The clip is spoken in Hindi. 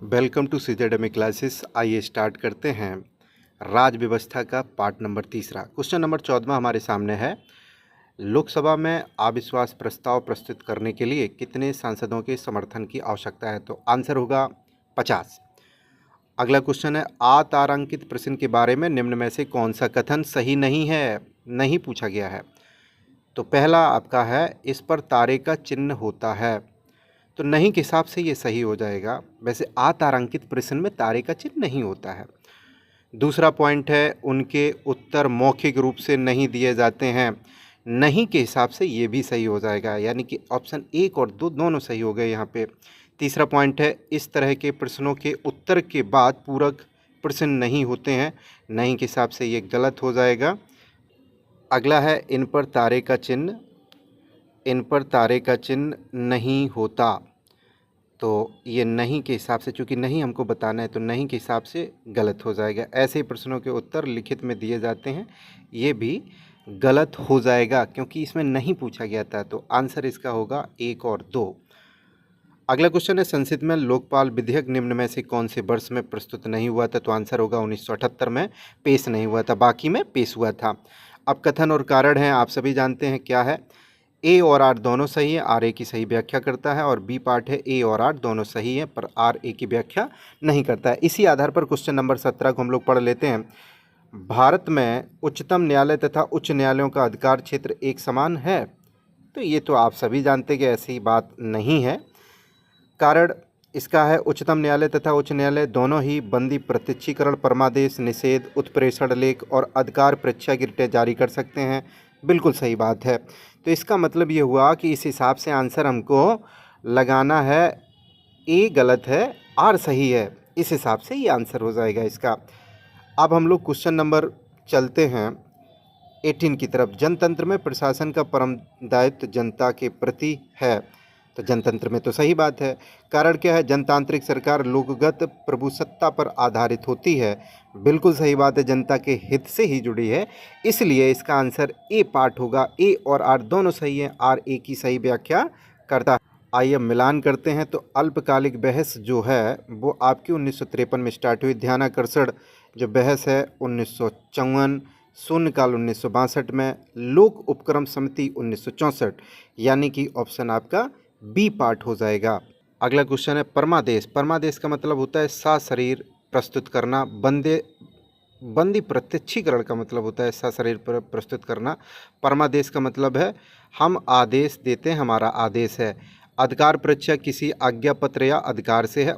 Welcome to CZMA classes. आइए स्टार्ट करते हैं राज व्यवस्था का पार्ट नंबर 3। क्वेश्चन नंबर 14 हमारे सामने है। लोकसभा में अविश्वास प्रस्ताव प्रस्तुत करने के लिए कितने सांसदों के समर्थन की आवश्यकता है? तो आंसर होगा 50। अगला क्वेश्चन है, अतारांकित प्रश्न के बारे में निम्न में से कौन सा कथन सही नहीं है, नहीं पूछा गया है? तो पहला आपका है, इस पर तारे का चिन्ह होता है। तो नहीं के हिसाब से ये सही हो जाएगा। वैसे अतारांकित प्रश्न में तारे का चिन्ह नहीं होता है। दूसरा पॉइंट है, उनके उत्तर मौखिक रूप से नहीं दिए जाते हैं। नहीं के हिसाब से ये भी सही हो जाएगा, यानी कि ऑप्शन 1 और 2 दोनों सही हो गए यहाँ पे। तीसरा पॉइंट है, इस तरह के प्रश्नों के उत्तर के बाद पूरक प्रश्न नहीं होते हैं। नहीं के हिसाब से ये गलत हो जाएगा। अगला है, इन पर तारे का चिन्ह नहीं होता। तो ये नहीं के हिसाब से, चूँकि नहीं हमको बताना है, तो नहीं के हिसाब से गलत हो जाएगा। ऐसे ही प्रश्नों के उत्तर लिखित में दिए जाते हैं, ये भी गलत हो जाएगा क्योंकि इसमें नहीं पूछा गया था। तो आंसर इसका होगा 1 और 2। अगला क्वेश्चन है, संसद में लोकपाल विधेयक निम्न में से कौन से वर्ष में प्रस्तुत नहीं हुआ था? तो आंसर होगा 1978 में पेश नहीं हुआ था, बाकी में पेश हुआ था। अब कथन और कारण है, आप सभी जानते हैं क्या है। ए और आर दोनों सही है, आर ए की सही व्याख्या करता है, और बी पार्ट है, ए और आर दोनों सही है पर आर ए की व्याख्या नहीं करता है। इसी आधार पर क्वेश्चन नंबर 17 को हम लोग पढ़ लेते हैं। भारत में उच्चतम न्यायालय तथा उच्च न्यायालयों का अधिकार क्षेत्र एक समान है? तो ये तो आप सभी जानते हैं कि ऐसी बात नहीं है। कारण इसका है, उच्चतम न्यायालय तथा उच्च न्यायालय दोनों ही बंदी प्रत्यक्षीकरण, परमादेश, निषेध, उत्प्रेषण लेख और अधिकार परीक्षा की रिटें जारी कर सकते हैं। बिल्कुल सही बात है। तो इसका मतलब ये हुआ कि इस हिसाब से आंसर हमको लगाना है, ए गलत है, आर सही है। इस हिसाब से ये आंसर हो जाएगा इसका। अब हम लोग क्वेश्चन नंबर चलते हैं 18 की तरफ। जनतंत्र में प्रशासन का परम दायित्व जनता के प्रति है। तो जनतंत्र में तो सही बात है। कारण क्या है? जनतांत्रिक सरकार लोकगत प्रभुसत्ता पर आधारित होती है। बिल्कुल सही बात है, जनता के हित से ही जुड़ी है, इसलिए इसका आंसर ए पार्ट होगा। ए और आर दोनों सही हैं, आर ए की सही व्याख्या करता है। आइए मिलान करते हैं। तो अल्पकालिक बहस जो है वो आपकी 1953 में स्टार्ट हुई। ध्यानाकर्षण जो बहस है 1954, शून्यकाल 1962 में, लोक उपक्रम समिति 1964, यानी कि ऑप्शन आपका बी पार्ट हो जाएगा। अगला क्वेश्चन है, परमादेश। परमादेश का मतलब होता है सशरीर प्रस्तुत करना। बंदी प्रत्यक्षीकरण का मतलब होता है सशरीर प्रस्तुत करना। परमादेश का मतलब है हम आदेश देते हैं, हमारा आदेश है। अधिकार परीक्षा किसी आज्ञा पत्र या अधिकार से है।